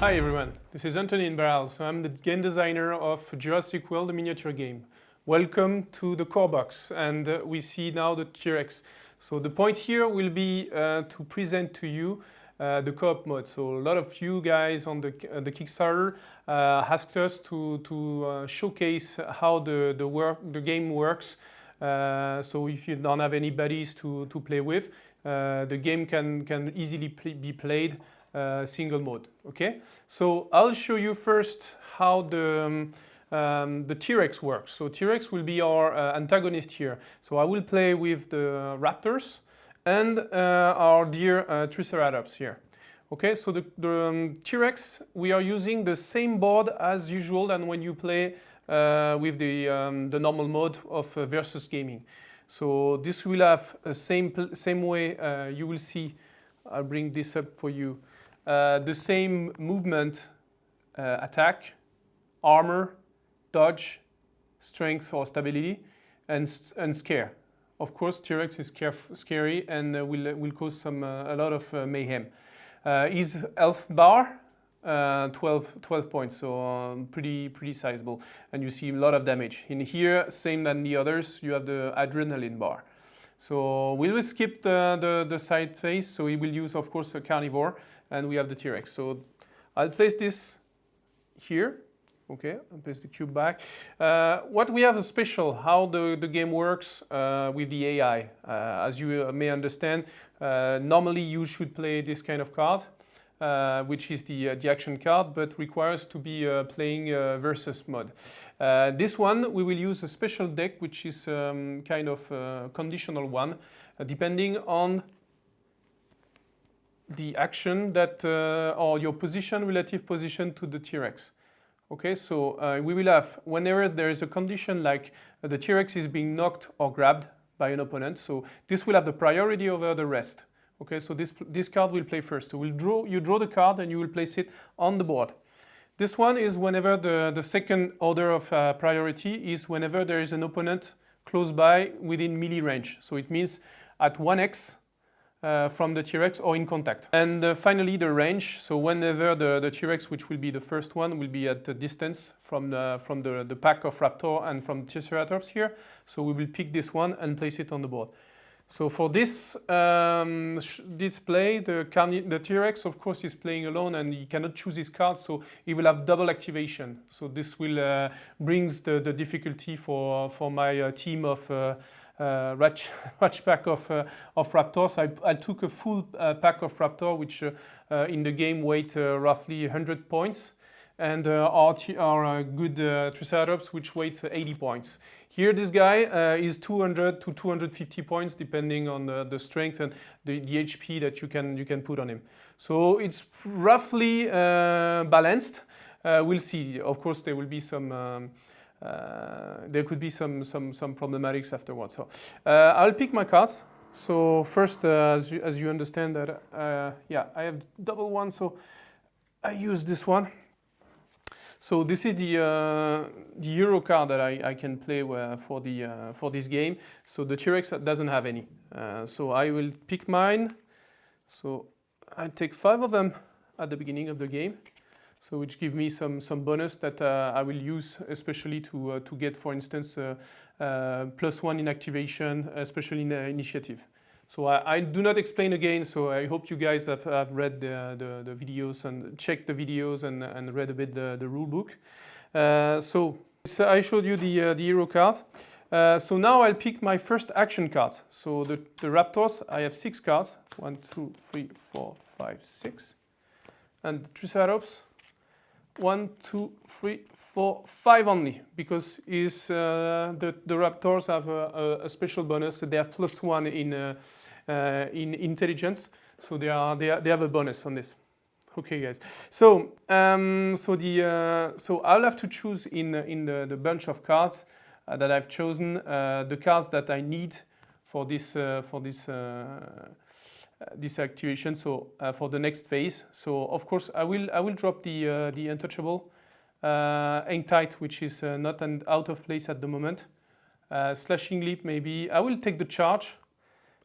Hi everyone, this is Anthony in Barral. So I'm the game designer of Jurassic World, the miniature game. Welcome to the core box, and we see now the T-Rex. So the point here will be to present to you the co-op mode. So a lot of you guys on the Kickstarter asked us to showcase how the game works. So if you don't have any buddies to play with, the game can easily be played single mode. Okay, so I'll show you first how the T-Rex works. So T-Rex will be our antagonist here. So I will play with the raptors and our dear Triceratops here. Okay, so the T-Rex, we are using the same board as usual than when you play with the normal mode of versus gaming. So this will have a same way. You will see. I'll bring this up for you. The same movement, attack, armor, dodge, strength or stability, and scare. Of course, T-Rex is scary and will cause a lot of mayhem. His health bar, 12 points, so pretty sizable, and you see a lot of damage. In here, same than the others, you have the adrenaline bar. So we will skip the side phase, so we will use, of course, a carnivore, and we have the T-Rex. So I'll place this here. Okay, I'll place the cube back. What we have is special, how the game works with the AI. As you may understand, normally you should play this kind of card, which is the action card, but requires to be playing versus mode. This one, we will use a special deck, which is kind of a conditional one, depending on the action that, or your position, relative position to the T-Rex. Okay, so we will have, whenever there is a condition like the T-Rex is being knocked or grabbed by an opponent, so this will have the priority over the rest. Okay, so this card will play first. So you draw the card and you will place it on the board. This one is whenever the second order of priority is whenever there is an opponent close by within melee range. So it means at 1x from the T-Rex or in contact. And finally the range, so whenever the T-Rex, which will be the first one, will be at a distance from the pack of raptor and from Triceratops here. So we will pick this one and place it on the board. So for this display, the T-Rex, of course, is playing alone and he cannot choose his card, so he will have double activation. So this will brings the difficulty for my team of Ratch pack of raptors. I took a full pack of raptor, which in the game weight roughly 100 points, and our good Triceratops, which weighs 80 points. Here, this guy is 200 to 250 points, depending on the strength and the HP that you can put on him. So it's roughly balanced. We'll see. Of course, there will be some. There could be some problematics afterwards. So I'll pick my cards. So first, as you understand that, yeah, I have double one, so I use this one. So this is the Euro card that I can play for this game. So the T-Rex doesn't have any. So I will pick mine. So I take 5 of them at the beginning of the game. So which give me some bonus that I will use, especially to get, for instance, +1 in activation, especially in initiative. So I do not explain again. So I hope you guys have read the videos and checked the videos and read a bit the rule book. So I showed you the hero card. So now I'll pick my first action cards. So the raptors, I have 6 cards. 1, 2, 3, 4, 5, 6. And the Triceratops, 1, 2, 3, 4, 5 only, because the raptors have a special bonus. They have +1 in intelligence, so they have a bonus on this. Okay, guys. So so I'll have to choose in the bunch of cards that I've chosen the cards that I need for this activation. So for the next phase. So of course I will drop the untouchable, hang tight, which is not out of place at the moment. Slashing leap maybe. I will take the charge.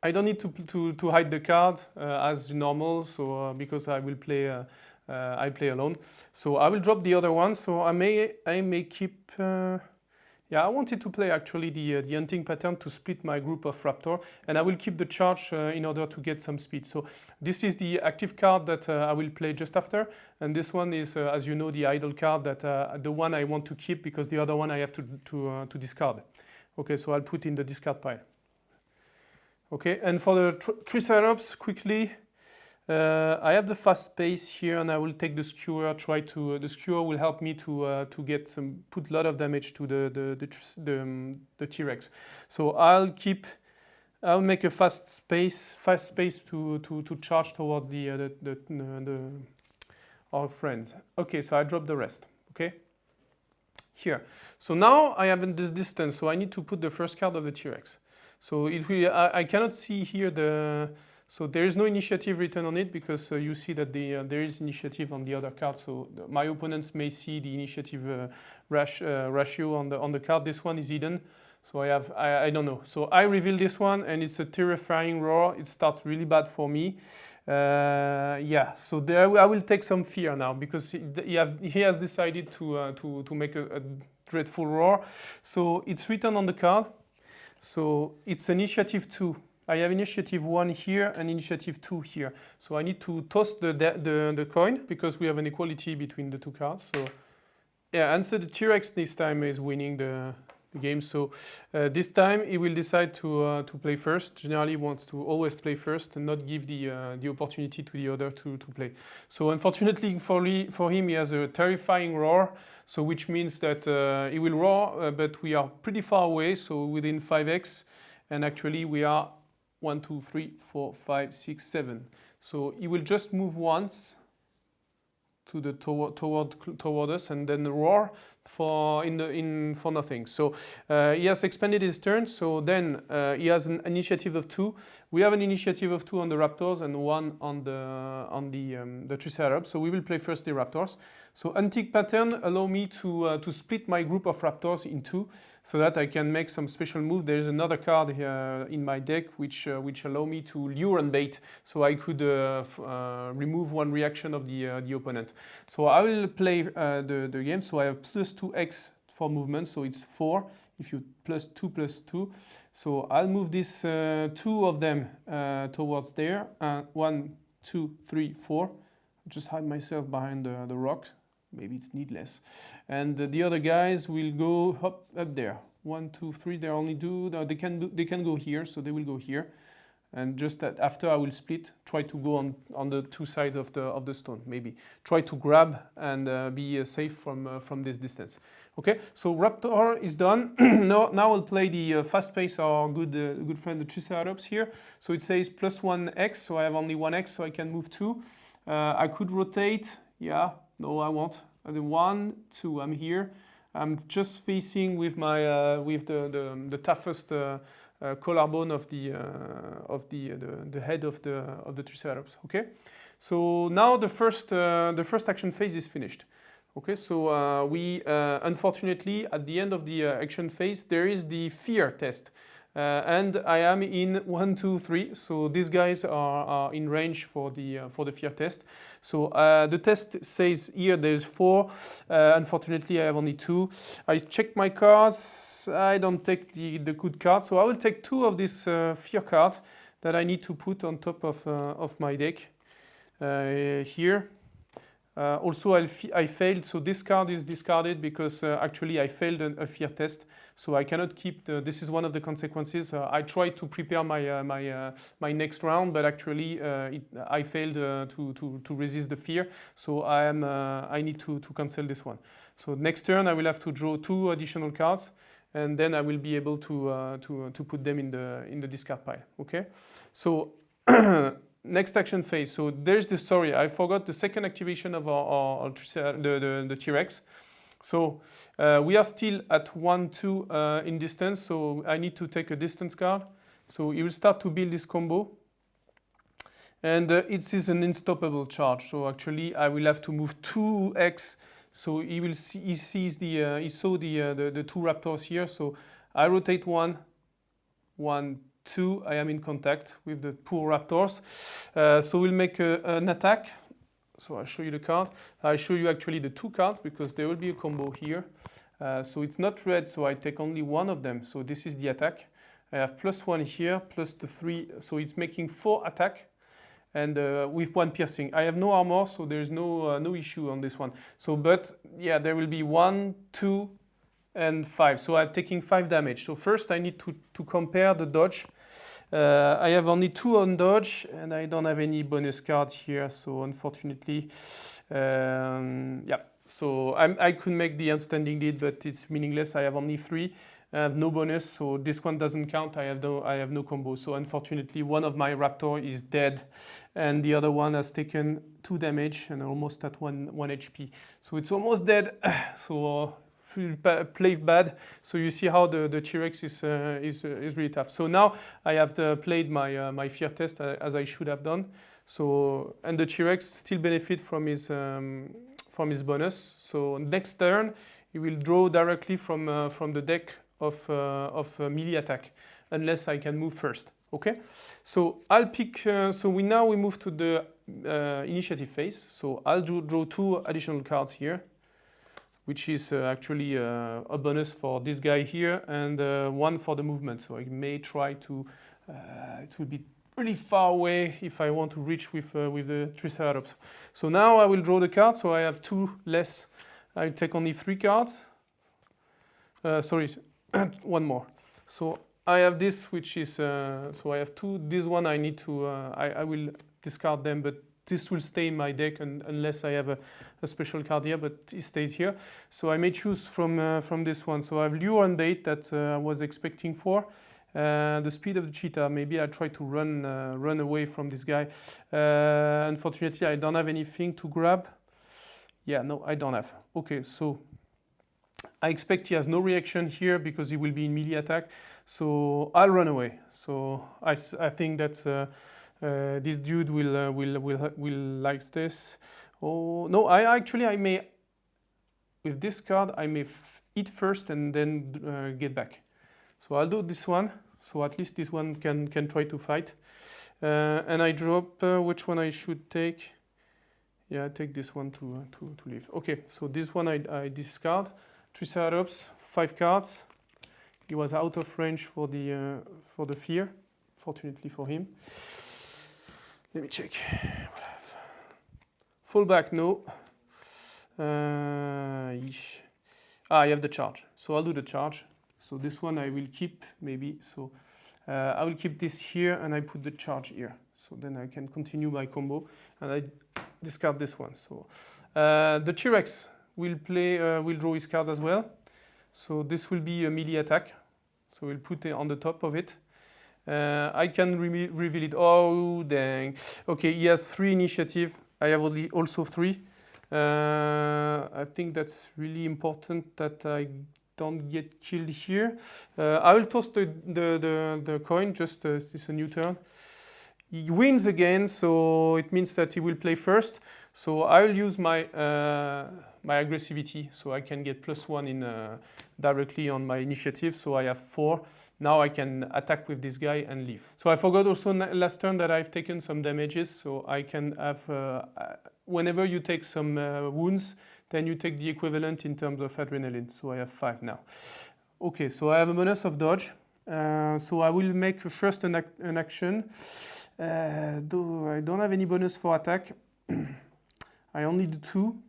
I don't need to hide the card as normal, so because I will play I play alone. So I will drop the other one. So I may keep. Yeah, I wanted to play actually the hunting pattern to split my group of raptor, and I will keep the charge in order to get some speed. So this is the active card that I will play just after, and this one is, as you know, the idle card that the one I want to keep because the other one I have to discard. Okay, so I'll put in the discard pile. Okay, and for the Triceratops, quickly. I have the fast pace here, and I will take the skewer. The skewer will help me to put a lot of damage to the T-Rex. So I'll make a fast pace to charge towards our friends. Okay, so I drop the rest. Okay, here. So now I have in this distance, so I need to put the first card of the T-Rex. So I cannot see here so there is no initiative written on it because you see that there is initiative on the other card. So my opponents may see the initiative ratio on the card. This one is hidden, so I don't know. So I reveal this one, and it's a terrifying roar. It starts really bad for me. Yeah, so there I will take some fear now because he has decided to make a dreadful roar. So it's written on the card. So it's initiative 2. I have initiative 1 here and initiative 2 here. So I need to toss the coin because we have an equality between the two cards. So yeah, and so the T-Rex this time is winning the game. So this time he will decide to play first. Generally he wants to always play first and not give the opportunity to the other to play. So unfortunately for him, he has a terrifying roar. So which means that he will roar, but we are pretty far away. So within 5x, and actually we are 1, 2, 3, 4, 5, 6, 7. So he will just move once to the toward us, and then roar for nothing. So he has expended his turn. So then he has an initiative of 2. We have an initiative of 2 on the raptors and 1 on the Triceratops. So we will play first the raptors. So Untitled Pattern allow me to split my group of raptors in 2, so that I can make some special move. There is another card here in my deck which allow me to lure and bait, so I could remove one reaction of the opponent. So I will play the game. So I have plus 2x for movement, so it's 4. If you plus 2, so I'll move this 2 of them towards there. 1, 2, 3, 4. Just hide myself behind the rocks. Maybe it's needless. And the other guys will go up there. 1, 2, 3. They only do. They can go here, so they will go here. And just after I will split, try to go on the 2 sides of the stone. Maybe try to grab and be safe from this distance. Okay. So Raptor is done. Now I'll play the fast pace, our good friend the Triceratops here. So it says plus 1x. So I have only 1x, so I can move 2. I could rotate. Yeah. No, I won't. 1, 2. I'm here. I'm just facing with my with the toughest collarbone of the head of the Triceratops. Okay. So now the first action phase is finished. Okay. So we unfortunately at the end of the action phase there is the fear test. And I am in 1, 2, 3. So these guys are in range for the fear test. So the test says here there's 4. Unfortunately, I have only 2. I check my cards. I don't take the good card. So I will take 2 of this fear card that I need to put on top of my deck here. Also, I failed, so this card is discarded because actually I failed a fear test, so I cannot keep this is one of the consequences. I tried to prepare my next round, but actually I failed to resist the fear, so I need to cancel this one. So next turn I will have to draw 2 additional cards, and then I will be able to put them in the discard pile. Okay, so. Next action phase. So there's the sorry, I forgot the second activation of the T-Rex. So we are still at 1, 2 in distance. So I need to take a distance card. So he will start to build this combo, and it is an unstoppable charge. So actually I will have to move 2x. So he saw the 2 raptors here. So I rotate 1, 2, I am in contact with the poor raptors. So we'll make an attack. So I'll show you the card. I'll show you actually the two cards because there will be a combo here. So it's not red, so I take only one of them. So this is the attack. I have +1 here, plus the 3, so it's making 4 attack, and with 1 piercing. I have no armor, so there is no issue on this one. So, but yeah, there will be 1, 2, and 5. So I'm taking 5 damage. So first I need to compare the dodge. I have only 2 on dodge, and I don't have any bonus cards here. So unfortunately, yeah. So I could make the outstanding deed, but it's meaningless. I have only 3. I have no bonus, so this one doesn't count. I have no combo. So unfortunately, one of my raptor is dead, and the other one has taken 2 damage and almost at 1 HP. So it's almost dead. So play bad. So you see how the T-Rex is really tough. So now I have played my fear test as I should have done. So and the T-Rex still benefit from his bonus. So next turn he will draw directly from the deck of melee attack, unless I can move first. Okay, so I'll pick. So we move to the initiative phase. So I'll draw 2 additional cards here, which is actually a bonus for this guy here and 1 for the movement. So I may try to. It will be really far away if I want to reach with the Triceratops. So now I will draw the card. So I have 2 less. I'll take only 3 cards. Sorry. 1 more. So I have this, which is so I have 2. This one I need to I will discard them, but this will stay in my deck unless I have a special card here, but it stays here. So I may choose from this one. So I have lure and bait that I was expecting for. The speed of the cheetah. Maybe I try to run away from this guy. Unfortunately, I don't have anything to grab. Yeah, no, I don't have. Okay, so I expect he has no reaction here because he will be in melee attack. So I'll run away. So I think that this dude will like this. Oh no! I may with this card I may eat first and then get back. So I'll do this one. So at least this one can try to fight. And I drop which one I should take. Yeah, I take this one to leave. Okay, so this one I discard. Triceratops, 5 cards. He was out of range for the fear, fortunately for him. Let me check. Fall back, no. I have the charge, so I'll do the charge. So this one I will keep maybe. So I will keep this here and I put the charge here. So then I can continue my combo and I discard this one. So the T-Rex will draw his card as well. So this will be a melee attack. So we'll put it on the top of it. I can reveal it. Oh, dang. Okay, he has 3 initiative. I have also 3. I think that's really important that I don't get killed here. I will toss the coin, just it's a new turn. He wins again, so it means that he will play first. So I will use my my aggressivity, so I can get +1 in directly on my initiative. So I have 4. Now I can attack with this guy and leave. So I forgot also last turn that I've taken some damages. So I can have whenever you take some wounds, then you take the equivalent in terms of adrenaline. So I have 5 now. Okay, so I have a bonus of dodge. So I will make first an action. Though I don't have any bonus for attack. I only do 2.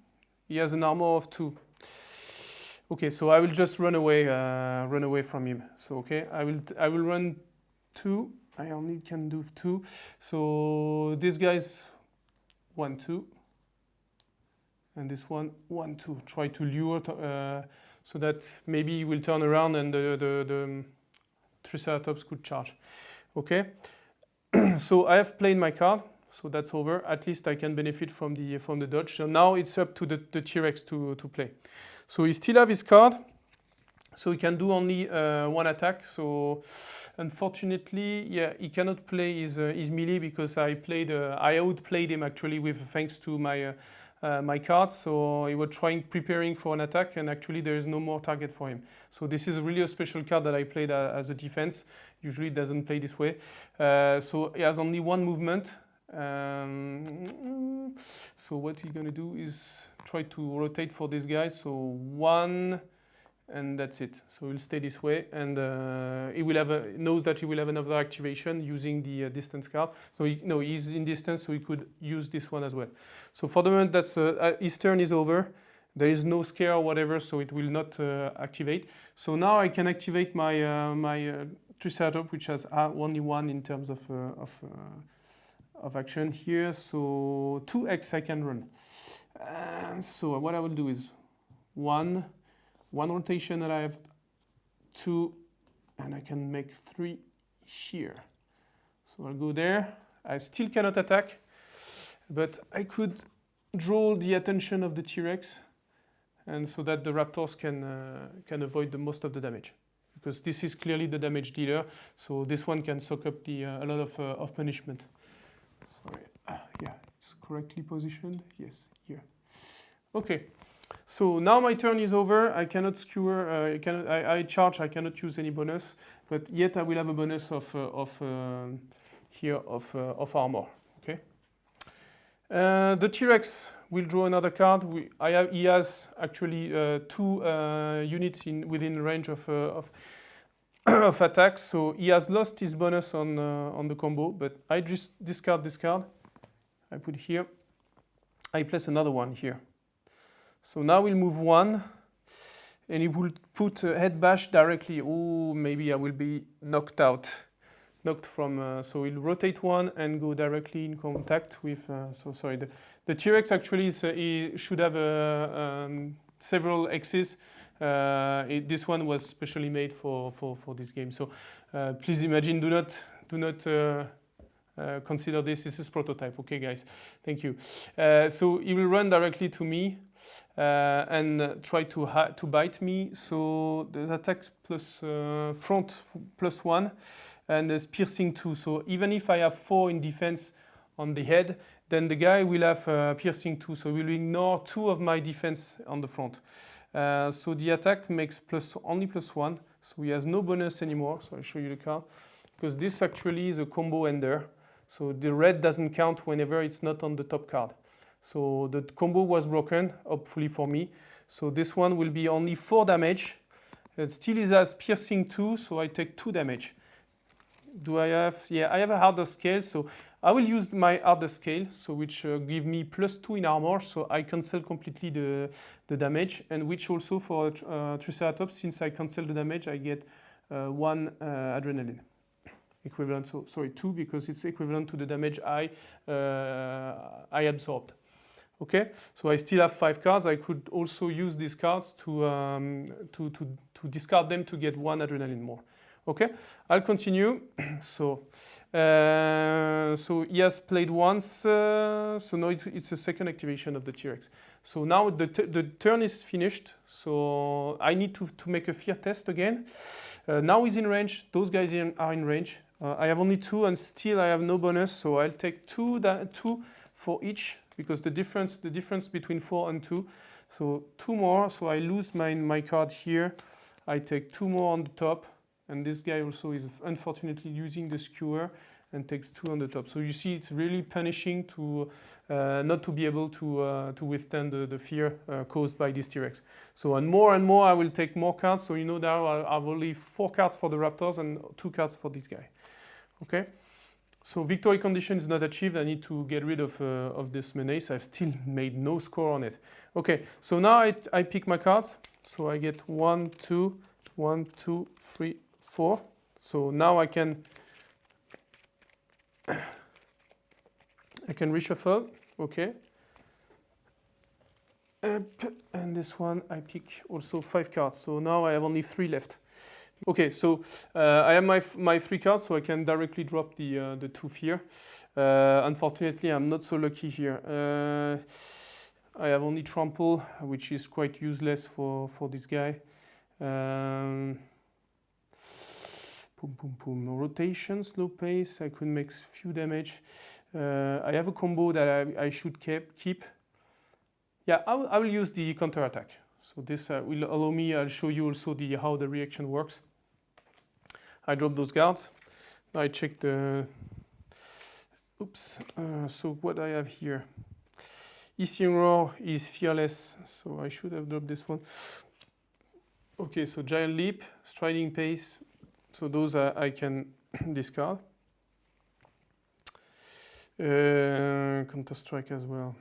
He has an armor of 2. Okay, so I will just run away from him. So okay, I will run 2. I only can do 2. So this guy's 1, 2. And this one, 1, 2. Try to lure so that maybe he will turn around and the Triceratops could charge. Okay. So I have played my card, so that's over. At least I can benefit from the dodge. So now it's up to the T-Rex to play. So he still have his card, so he can do only 1 attack. So unfortunately, yeah, he cannot play his melee because I outplayed him actually thanks to my my cards. So he was preparing for an attack, and actually there is no more target for him. So this is really a special card that I played as a defense. Usually it doesn't play this way. So he has only 1 movement. So what we're gonna do is try to rotate for this guy. So 1, and that's it. So he'll stay this way, and he will have knows that he will have another activation using the distance card. So he's in distance, so he could use this one as well. So for the moment, that's his turn is over. There is no scare or whatever, so it will not activate. So now I can activate my my Triceratops, which has only 1 in terms of action here. So 2x I can run. So what I will do is one rotation, and I have 2, and I can make 3 here. So I'll go there. I still cannot attack, but I could draw the attention of the T-Rex, and so that the raptors can avoid the most of the damage, because this is clearly the damage dealer. So this one can soak up a lot of punishment. Sorry, yeah, it's correctly positioned. Yes, here. Okay, so now my turn is over. I cannot skewer. I charge. I cannot use any bonus, but yet I will have a bonus of armor. Okay. The T-Rex will draw another card. He has actually 2 units within range of attacks, so he has lost his bonus on the combo. But I just discard this card. I put here. I place another one here. So now we'll move 1, and he will put a head bash directly. Oh, maybe I will be knocked from. So he'll rotate 1 and go directly in contact with. So sorry, the T-Rex actually he should have several X's. This one was specially made for this game. So please imagine, do not consider this. This is prototype. Okay, guys. Thank you. So he will run directly to me. And try to bite me. So the attacks plus front plus 1, and there's piercing 2. So even if I have 4 in defense on the head, then the guy will have piercing 2. So he will ignore 2 of my defense on the front. So the attack makes only plus 1. So he has no bonus anymore. So I'll show you the card, because this actually is a combo ender. So the red doesn't count whenever it's not on the top card. So the combo was broken, hopefully for me. So this one will be only 4 damage. It still has piercing 2, so I take 2 damage. Do I have? Yeah, I have a harder scale, so I will use my harder scale, so which give me plus 2 in armor, so I cancel completely the damage, and which also for Triceratops, since I cancel the damage, I get 1 adrenaline. Equivalent, so sorry, 2, because it's equivalent to the damage I absorbed. Okay, so I still have 5 cards. I could also use these cards to discard them to get 1 adrenaline more. Okay, I'll continue. So he has played once. So now it's a second activation of the T-Rex. So now the turn is finished. So I need to make a fear test again. Now he's in range. Those guys are in range. I have only 2, and still I have no bonus. So I'll take 2 for each, because the difference between 4 and 2. So 2 more. So I lose my card here. I take 2 more on the top. And this guy also is unfortunately using the skewer and takes 2 on the top. So you see, it's really punishing to not to be able to withstand the fear caused by this T-Rex. So and more I will take more cards. So you know now I have only 4 cards for the Raptors and 2 cards for this guy. Okay. So victory condition is not achieved. I need to get rid of this menace. I've still made no score on it. Okay. So now I pick my cards. So I get 1, 2, 1, 2, 3, 4. So now I can reshuffle. Okay. And this one I pick also 5 cards. So now I have only 3 left. Okay, so I have my 3 cards, so I can directly drop the 2 fear. Unfortunately, I'm not so lucky here. I have only trample, which is quite useless for this guy. Rotation, slow pace. I could make few damage. I have a combo that I should keep. Yeah, I will use the counter attack. So this will allow me. I'll show you also how the reaction works. I drop those guards. Now I check the. Oops. So what I have here. Hissing Roar is fearless, so I should have dropped this one. Okay, so Giant Leap, Striding Pace, so those I can discard. Counter Strike as well.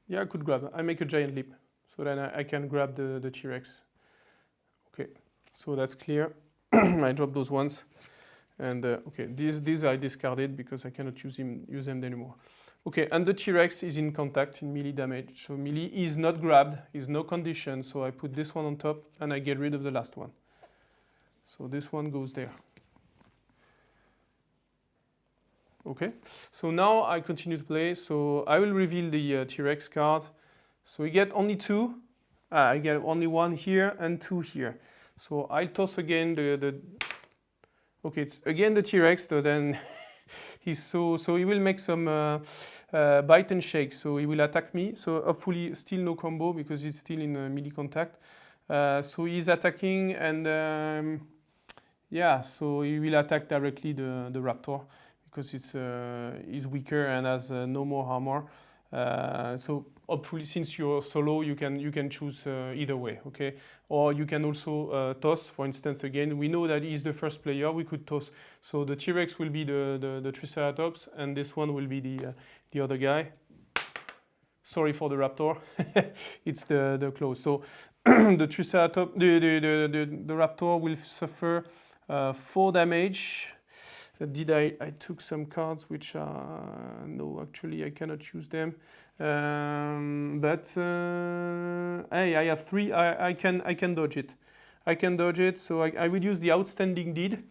Yeah, I could grab. I make a Giant Leap, so then I can grab the T-Rex. Okay, so that's clear. I dropped those ones, and okay, these I discarded because I cannot use them anymore. Okay, and the T-Rex is in contact in melee damage, so melee is not grabbed, is no condition, so I put this one on top and I get rid of the last one. So this one goes there. Okay, so now I continue to play, so I will reveal the T-Rex card. So we get only two, I get only one here and two here. So I'll toss again okay, it's again the T-Rex, so then so he will make some bite and shake, so he will attack me, so hopefully still no combo because he's still in melee contact. So he's attacking and yeah, so he will attack directly the Raptor because he's weaker and has no more armor. So hopefully, since you're solo, you can choose either way, okay? Or you can also toss. For instance, again, we know that he's the first player. We could toss. So the T-Rex will be the Triceratops, and this one will be the other guy. Sorry for the Raptor. It's the claws. So the Triceratops, the Raptor will suffer 4 damage. I took some cards which are no, actually I cannot use them. But hey, I have 3. I can dodge it. I can dodge it. So I will use the Outstanding Deed,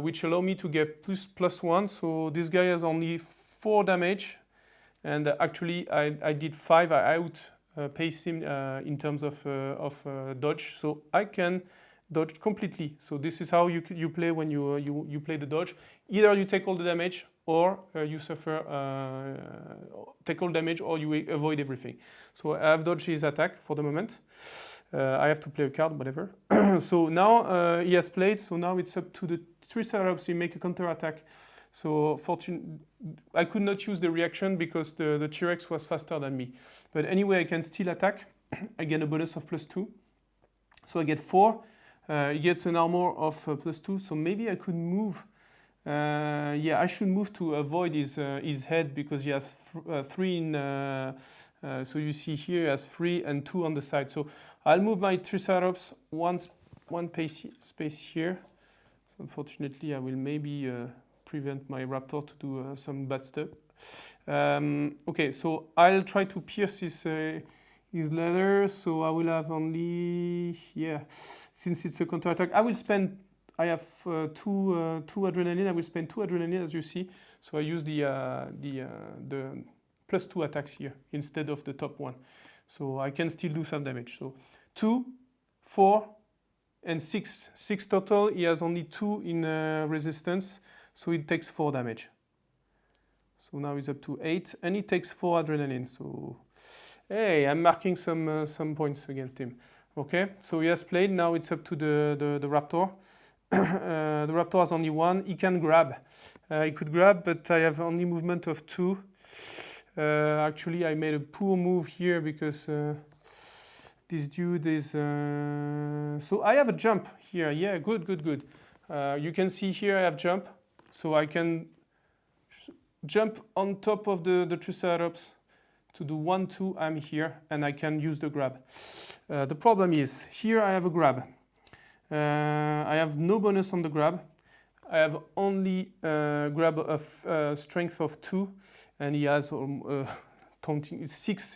which allow me to get +1. So this guy has only 4 damage, and actually I did 5. I outpaced him in terms of dodge. So I can dodge completely. So this is how you play when you play the dodge. Either you take all the damage, or you suffer take all damage, or you avoid everything. So I have dodged his attack for the moment. I have to play a card, whatever. So now he has played. So now it's up to the Triceratops. He make a counter attack. So I could not use the reaction because the T-Rex was faster than me. But anyway, I can still attack. I get a bonus of +2. So I get 4. He gets an armor of +2, so maybe I could move. Yeah, I should move to avoid his head because he has 3 in. So you see here he has 3 and 2 on the side. So I'll move my Triceratops one space here. So unfortunately, I will maybe prevent my Raptor to do some bad stuff. Okay, so I'll try to pierce his leather, so I will have only, yeah, since it's a counter attack, I have 2 adrenaline. I will spend 2 adrenaline, as you see. So I use the +2 attacks here instead of the top one. So I can still do some damage. So 2, 4, and 6. 6 total. He has only 2 in resistance, so it takes 4 damage. So now he's up to 8, and he takes 4 adrenaline. So hey, I'm marking some points against him. Okay, so he has played. Now it's up to the Raptor. The Raptor has only 1. He can grab. He could grab, but I have only movement of 2. Actually, I made a poor move here because this dude is... So I have a jump here. Yeah, good. You can see here I have jump. So I can jump on top of the Triceratops. To do 1, 2, I'm here, and I can use the grab. The problem is, here I have a grab. I have no bonus on the grab. I have only grab of strength of 2, and he has 6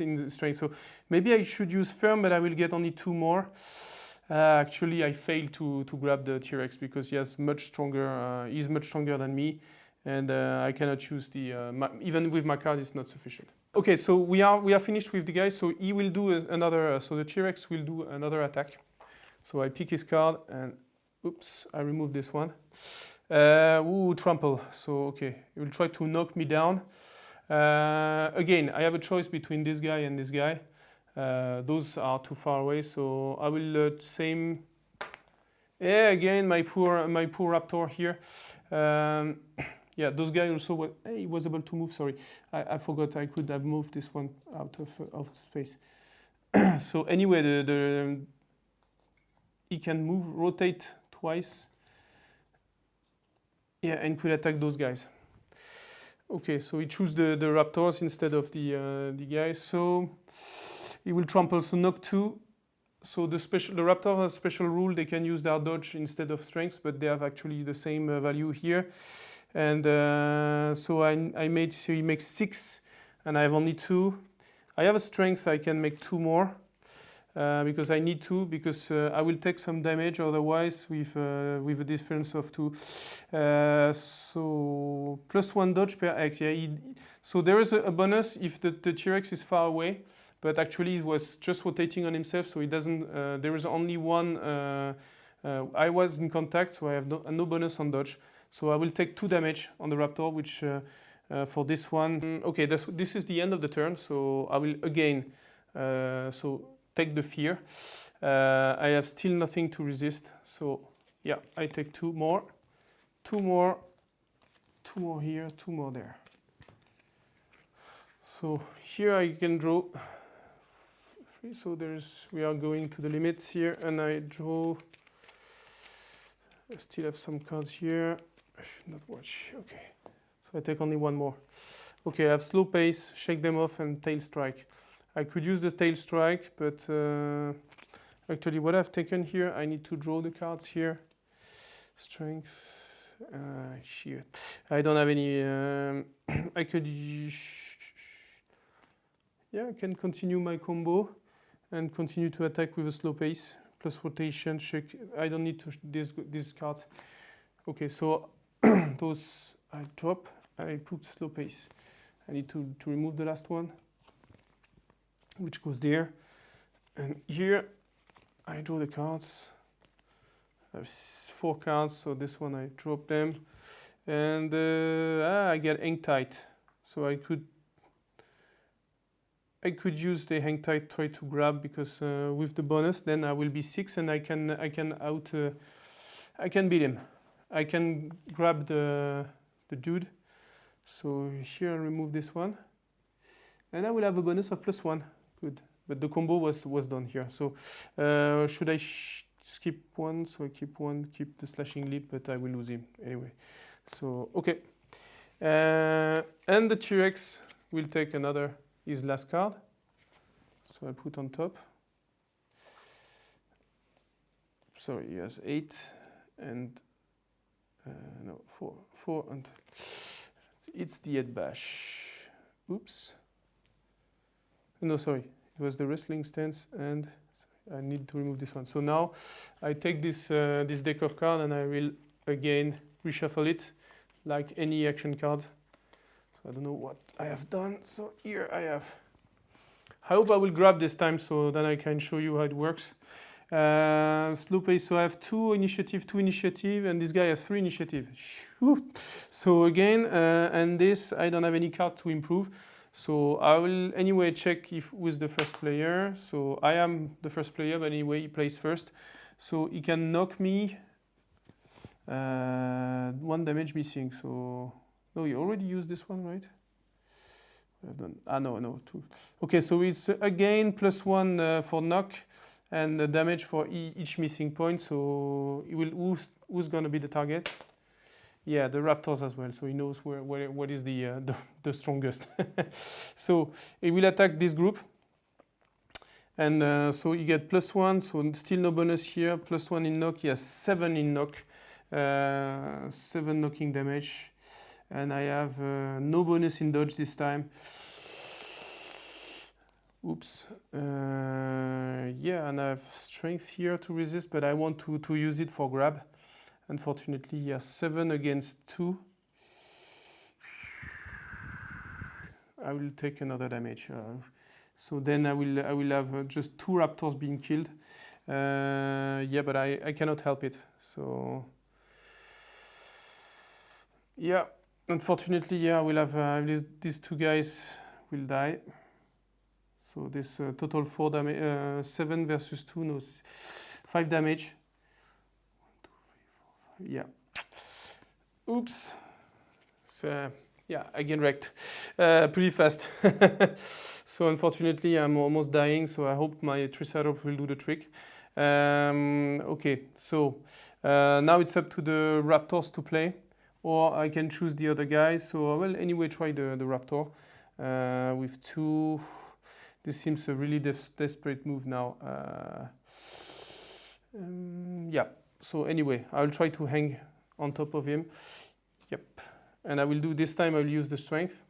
in the strength. So maybe I should use firm, but I will get only 2 more. Actually, I failed to grab the T-Rex because he has much stronger. He's much stronger than me, and I cannot use the. Even with my card, it's not sufficient. Okay, so we are finished with the guy. So he will do another. So the T-Rex will do another attack. So I pick his card and oops, I remove this one. Trample. So okay, he will try to knock me down. Again, I have a choice between this guy and this guy. Those are too far away, so I will same. Yeah, again, my poor Raptor here. Yeah, those guys also he was able to move. Sorry, I forgot. I could have moved this one out of space. So anyway, he can move, rotate twice. Yeah, and could attack those guys. Okay, so he choose the raptors instead of the guys. So he will trample. So knock 2. So the raptor has a special rule. They can use their dodge instead of strength, but they have actually the same value here. And so I made, so he makes 6, and I have only 2. I have a strength, I can make 2 more because I need to, because I will take some damage otherwise with a difference of 2. So +1 dodge per X. Yeah, so there is a bonus if the T-Rex is far away, but actually it was just rotating on himself, so it doesn't. There is only one. I was in contact, so I have no bonus on dodge. So I will take 2 damage on the raptor, which for this one. Okay, this is the end of the turn, so I will again take the fear. I have still nothing to resist, so yeah, I take 2 more. 2 more. 2 more here, 2 more there. So here I can draw 3, so we are going to the limits here, and I draw. I still have some cards here. I should not watch. Okay, so I take only 1 more. Okay, I have slow pace, shake them off, and tail strike. I could use the tail strike, but actually what I've taken here, I need to draw the cards here. Strength. Shit. I don't have any. I could. Yeah, I can continue my combo and continue to attack with a slow pace plus rotation. Shake. I don't need to these cards. Okay, so those I drop. I put slow pace. I need to remove the last one, which goes there. And here I draw the cards. I have 4 cards, so this one I drop them. And I get hang tight. So I could use the hang tight, try to grab, because with the bonus then I will be 6 and I can beat him. I can grab the dude. So here I remove this one. And I will have a bonus of +1. Good. But the combo was done here. So should I skip 1? So I keep 1, keep the slashing leap, but I will lose him anyway. So, okay. And the T-Rex will take his last card. So I put on top. So he has 8 and no, 4 and it's the head bash. Oops. No, sorry. It was the wrestling stance, and I need to remove this one. So now I take this deck of cards and I will again reshuffle it like any action card. So I don't know what I have done. So here I have. I hope I will grab this time, so then I can show you how it works. Slow pace. So I have 2 initiative, and this guy has 3 initiative. So again, and this I don't have any card to improve. So I will anyway check if with the first player. So I am the first player, but anyway he plays first. So he can knock me 1 damage missing. So no, you already used this one, right? I've done. No, 2. Okay, so it's again +1 for knock and the damage for each missing point. So he will who's gonna be the target? Yeah, the raptors as well. So he knows what is the strongest. So he will attack this group, and so you get +1. So still no bonus here. +1 in knock. He has 7 in knock, 7 knocking damage, and I have no bonus in dodge this time. Oops. Yeah, and I have strength here to resist, but I want to use it for grab. Unfortunately, he has 7 against 2. I will take another damage. So then I will have just 2 raptors being killed. Yeah, but I cannot help it. So yeah, unfortunately, yeah, I will have these 2 guys will die. So this total 4 damage, 7 versus 2, no, 5 damage. 1, 2, 3, 4, 5. Yeah. Oops. Yeah, I get wrecked pretty fast. So unfortunately, I'm almost dying. So I hope my Triceratops will do the trick. Okay, so now it's up to the Raptors to play, or I can choose the other guys. So I will anyway try the Raptor with 2. This seems a really desperate move now. Yeah, so anyway, I'll try to hang on top of him. Yep, and I will do this time, I'll use the strength.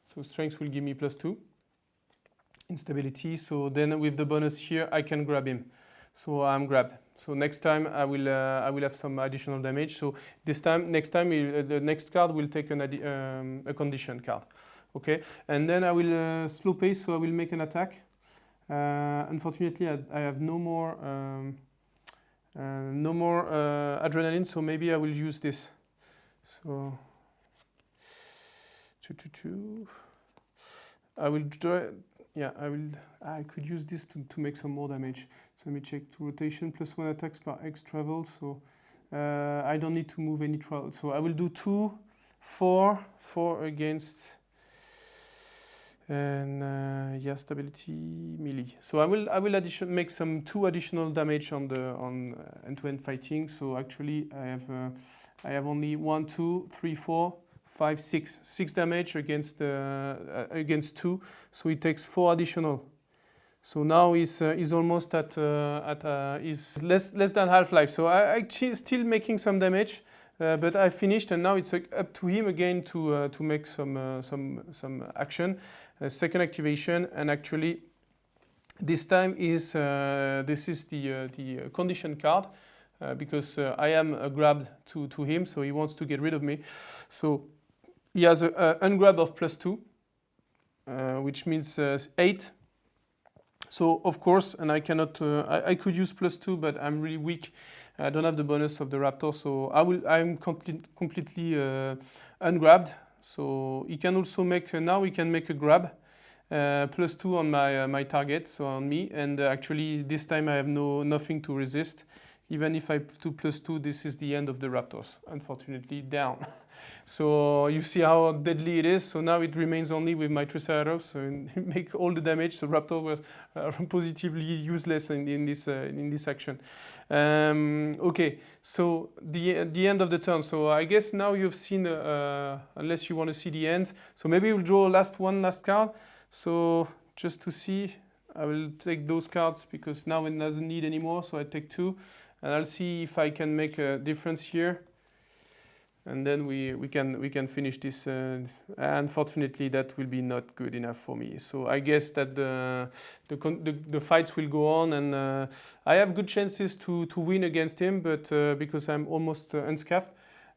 So strength will give me +2 instability. So then with the bonus here, I can grab him. So I'm grabbed. So next time I will have some additional damage. So this time, next time, the next card will take a condition card. Okay, and then I will slow pace, so I will make an attack. Unfortunately, I have no more adrenaline, so maybe I will use this. So I will try. Yeah, I could use this to make some more damage. So let me check. 2 rotation +1 attacks per X travel. So I don't need to move any travel. So I will do 2, 4 against. And yeah, stability melee. So I will make some 2 additional damage on end-to-end fighting. So actually I have only 1, 2, 3, 4, 5, 6 damage against 2. So it takes 4 additional. So now he's almost at is less than half-life. So I still making some damage. But I finished, and now it's up to him again to make some action. Second activation, and actually, this time this is the condition card because I am grabbed to him, so he wants to get rid of me. So he has a ungrab of +2, which means 8. So of course, and I cannot. I could use +2, but I'm really weak. I don't have the bonus of the Raptor, so I'm completely ungrabbed. So he can also make now. He can make a grab, +2 on my target, so on me. And actually, this time I have nothing to resist. Even if I do +2, this is the end of the Raptors. Unfortunately, down. So you see how deadly it is. So now it remains only with my Triceratops and make all the damage. So Raptor was positively useless in this action. Okay, so the end of the turn. So I guess now you've seen, unless you want to see the end. So maybe we'll draw one last card. So just to see, I will take those cards because now it doesn't need anymore. So I take 2, and I'll see if I can make a difference here. And then we can finish this. Unfortunately, that will be not good enough for me. So I guess that the fights will go on, and I have good chances to win against him. But because I'm almost unscathed,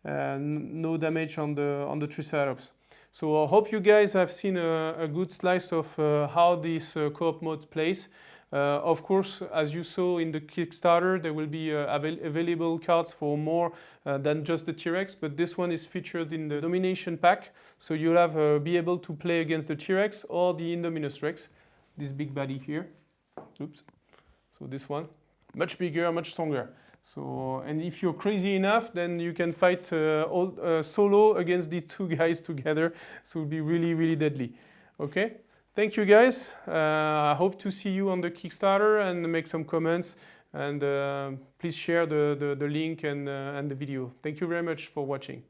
no damage on the Triceratops. So I hope you guys have seen a good slice of how this co-op mode plays. Of course, as you saw in the Kickstarter, there will be available cards for more than just the T-Rex, but this one is featured in the Domination pack, so you'll have be able to play against the T-Rex or the Indominus Rex, this big baddie here. Oops. So this one, much bigger, much stronger. So, and if you're crazy enough, then you can fight solo against the 2 guys together, so it'll be really, really deadly. Okay? Thank you guys. I hope to see you on the Kickstarter and make some comments. And please share the link and the video. Thank you very much for watching.